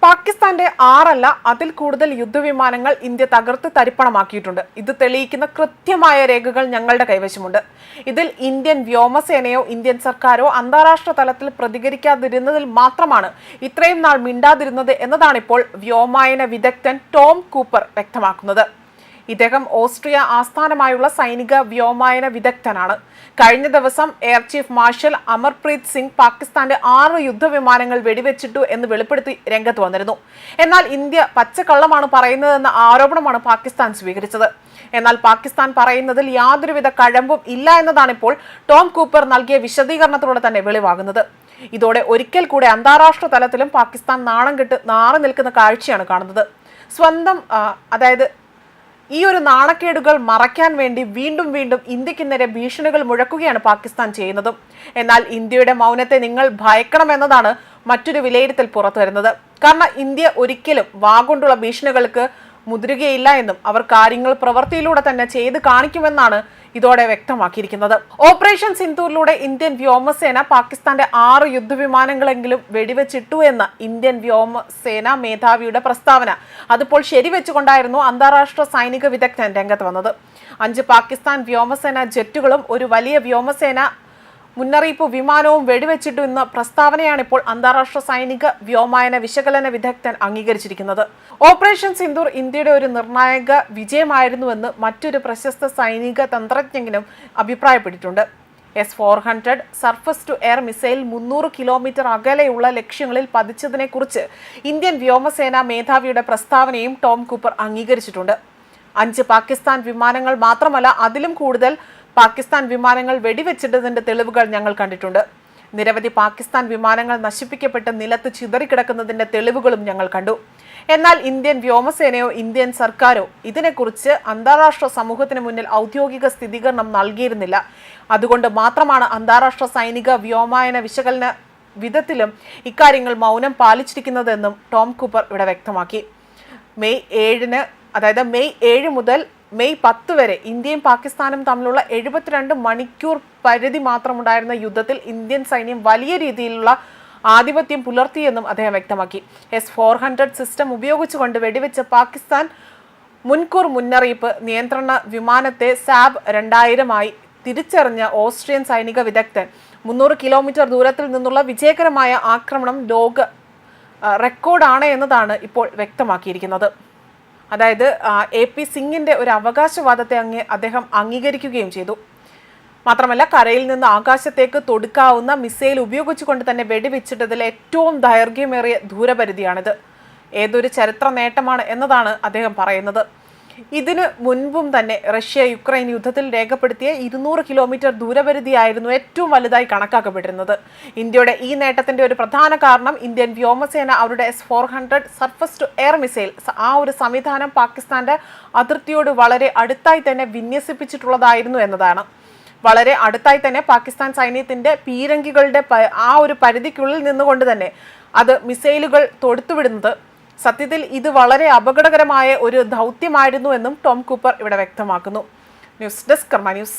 പാകിസ്ഥാന്റെ 6 അല്ല അതിൽ കൂടുതൽ യുദ്ധവിമാനങ്ങൾ ഇന്ത്യ തകർത്ത് തരിപ്പണമാക്കിയിട്ടുണ്ട്. ഇത് തെളിയിക്കുന്ന കൃത്യമായ രേഖകൾ ഞങ്ങളുടെ കൈവശമുണ്ട്. ഇതിൽ ഇന്ത്യൻ വ്യോമസേനയോ ഇന്ത്യൻ സർക്കാരോ അന്താരാഷ്ട്ര തലത്തിൽ പ്രതികരിക്കാതിരുന്നതിൽ മാത്രമാണ് ഇത്രയും നാൾ മിണ്ടാതിരുന്നത് എന്നതാണിപ്പോൾ വ്യോമയാന വിദഗ്ധൻ ടോം കൂപ്പർ വ്യക്തമാക്കുന്നത്. ഇദ്ദേഹം ഓസ്ട്രിയ ആസ്ഥാനമായുള്ള സൈനിക വ്യോമയാന വിദഗ്ധനാണ്. കഴിഞ്ഞ ദിവസം air chief marshal Amarpreet Singh പാകിസ്ഥാന്റെ 6 യുദ്ധവിമാനങ്ങൾ വെടിവെച്ചിട്ടു എന്ന് വെളിപ്പെടുത്തി രംഗത്ത് വന്നിരുന്നു. എന്നാൽ ഇന്ത്യ പച്ചക്കള്ളമാണ് പറയുന്നതെന്ന ആരോപണമാണ് പാകിസ്ഥാൻ സ്വീകരിച്ചത്. എന്നാൽ പാകിസ്ഥാൻ പറയുന്നതിൽ യാതൊരുവിധ കഴമ്പും ഇല്ല എന്നതാണിപ്പോൾ ടോം കൂപ്പർ നൽകിയ വിശദീകരണത്തിലൂടെ തന്നെ വെളിവാകുന്നത്. ഇതോടെ ഒരിക്കൽ കൂടെ അന്താരാഷ്ട്ര തലത്തിലും പാകിസ്ഥാൻ നാണം കെട്ട് നാറി നിൽക്കുന്ന കാഴ്ചയാണ് കാണുന്നത്. അതായത് ഈ ഒരു നാണക്കേടുകൾ മറയ്ക്കാൻ വേണ്ടി വീണ്ടും ഇന്ത്യക്ക് നേരെ ഭീഷണികൾ മുഴക്കുകയാണ് പാകിസ്ഥാൻ ചെയ്യുന്നതും. എന്നാൽ ഇന്ത്യയുടെ മൗനത്തെ നിങ്ങൾ ഭയക്കണമെന്നതാണ് മറ്റൊരു വിലയിരുത്തൽ പുറത്തു വരുന്നത്. കാരണം ഇന്ത്യ ഒരിക്കലും വാഗൊണ്ടുള്ള ഭീഷണികൾക്ക് മുതിരുകയില്ല എന്നും അവർ കാര്യങ്ങൾ പ്രവൃത്തിയിലൂടെ തന്നെ ചെയ്ത് കാണിക്കുമെന്നാണ് ഇതോടെ വ്യക്തമാക്കിയിരിക്കുന്നത്. ഓപ്പറേഷൻ സിന്ദൂറിലൂടെ ഇന്ത്യൻ വ്യോമസേന പാകിസ്ഥാന്റെ 6 യുദ്ധവിമാനങ്ങളെങ്കിലും വെടിവെച്ചിട്ടു എന്ന ഇന്ത്യൻ വ്യോമസേന മേധാവിയുടെ പ്രസ്താവന അതിപ്പോൾ ശരിവെച്ചുകൊണ്ടായിരുന്നു അന്താരാഷ്ട്ര സൈനിക വിദഗ്ധൻ രംഗത്ത് വന്നത്. 5 പാകിസ്ഥാൻ വ്യോമസേന ജെറ്റുകളും ഒരു വലിയ വ്യോമസേന മുന്നറിയിപ്പ് വിമാനവും വെടിവെച്ചിട്ടു എന്ന പ്രസ്താവനയാണ് ഇപ്പോൾ അന്താരാഷ്ട്ര സൈനിക വ്യോമയാന വിശകലന വിദഗ്ധൻ അംഗീകരിച്ചിരിക്കുന്നത്. ഓപ്പറേഷൻ സിന്ദൂർ ഇന്ത്യയുടെ ഒരു നിർണായക വിജയമായിരുന്നുവെന്ന് മറ്റൊരു പ്രശസ്ത സൈനിക തന്ത്രജ്ഞനും അഭിപ്രായപ്പെട്ടിട്ടുണ്ട്. S-400 surface to air missile 300 kilometre അകലെയുള്ള ലക്ഷ്യങ്ങളിൽ പതിച്ചതിനെക്കുറിച്ച് ഇന്ത്യൻ വ്യോമസേന മേധാവിയുടെ പ്രസ്താവനയും ടോം കൂപ്പർ അംഗീകരിച്ചിട്ടുണ്ട്. 5 പാകിസ്ഥാൻ വിമാനങ്ങൾ മാത്രമല്ല അതിലും കൂടുതൽ പാകിസ്ഥാൻ വിമാനങ്ങൾ വെടിവെച്ചിട്ടതിന്റെ തെളിവുകൾ ഞങ്ങൾ കണ്ടിട്ടുണ്ട്. നിരവധി പാകിസ്ഥാൻ വിമാനങ്ങൾ നശിപ്പിക്കപ്പെട്ട് നിലത്ത് ചിതറിക്കിടക്കുന്നതിന്റെ തെളിവുകളും ഞങ്ങൾ കണ്ടു. എന്നാൽ ഇന്ത്യൻ വ്യോമസേനയോ ഇന്ത്യൻ സർക്കാരോ ഇതിനെക്കുറിച്ച് അന്താരാഷ്ട്ര സമൂഹത്തിന് മുന്നിൽ ഔദ്യോഗിക സ്ഥിരീകരണം നൽകിയിരുന്നില്ല. അതുകൊണ്ട് മാത്രമാണ് അന്താരാഷ്ട്ര സൈനിക വ്യോമയാന വിശകലന വിധത്തിലും ഇക്കാര്യങ്ങൾ മൗനം പാലിച്ചിരിക്കുന്നതെന്നും ടോം കൂപ്പർ ഇവിടെ വ്യക്തമാക്കി. മെയ് 7 മുതൽ മെയ് 10 വരെ ഇന്ത്യയും പാകിസ്ഥാനും തമ്മിലുള്ള 72 മണിക്കൂർ പരിധി മാത്രമുണ്ടായിരുന്ന യുദ്ധത്തിൽ ഇന്ത്യൻ സൈന്യം വലിയ രീതിയിലുള്ള ആധിപത്യം പുലർത്തിയെന്നും അദ്ദേഹം വ്യക്തമാക്കി. S-400 സിസ്റ്റം ഉപയോഗിച്ചുകൊണ്ട് വെടിവെച്ച പാകിസ്ഥാൻ മുൻകൂർ മുന്നറിയിപ്പ് നിയന്ത്രണ വിമാനത്തെ സാബ് 2000 തിരിച്ചറിഞ്ഞ ഓസ്ട്രിയൻ സൈനിക വിദഗ്ധൻ 300 കിലോമീറ്റർ ദൂരത്തിൽ നിന്നുള്ള വിജയകരമായ ആക്രമണം ലോക റെക്കോർഡാണ് എന്നതാണ് ഇപ്പോൾ വ്യക്തമാക്കിയിരിക്കുന്നത്. അതായത് AP സിംഗിന്റെ ഒരു അവകാശവാദത്തെ അദ്ദേഹം അംഗീകരിക്കുകയും ചെയ്തു. മാത്രമല്ല കരയിൽ നിന്ന് ആകാശത്തേക്ക് തൊടുക്കാവുന്ന മിസൈൽ ഉപയോഗിച്ചുകൊണ്ട് തന്നെ വെടിവെച്ചിട്ടതിൽ ഏറ്റവും ദൈർഘ്യമേറിയ ദൂരപരിധിയാണിത്. ഏതൊരു ചരിത്ര നേട്ടമാണ് എന്നതാണ് അദ്ദേഹം പറയുന്നത്. ഇതിന് മുൻപും തന്നെ റഷ്യ യുക്രൈൻ യുദ്ധത്തിൽ രേഖപ്പെടുത്തിയ 200 കിലോമീറ്റർ ദൂരപരിധിയായിരുന്നു ഏറ്റവും വലുതായി കണക്കാക്കപ്പെട്ടിരുന്നത്. ഇന്ത്യയുടെ ഈ നേട്ടത്തിന്റെ ഒരു പ്രധാന കാരണം ഇന്ത്യൻ വ്യോമസേന അവരുടെ S-400 surface to air missile ആ ഒരു സംവിധാനം പാകിസ്ഥാന്റെ അതിർത്തിയോട് വളരെ അടുത്തായി തന്നെ വിന്യസിപ്പിച്ചിട്ടുള്ളതായിരുന്നു എന്നതാണ്. വളരെ അടുത്തായി തന്നെ പാകിസ്ഥാൻ സൈന്യത്തിന്റെ പീരങ്കികളുടെ ആ ഒരു പരിധിക്കുള്ളിൽ നിന്നുകൊണ്ട് തന്നെ അത് മിസൈലുകൾ തൊടുത്തുവിടുന്നത് സത്യത്തിൽ ഇത് വളരെ അപകടകരമായ ഒരു ദൗത്യമായിരുന്നു എന്നും ടോം കൂപ്പർ ഇവിടെ വ്യക്തമാക്കുന്നു. ന്യൂസ് ഡെസ്ക് കർമ്മ ന്യൂസ്.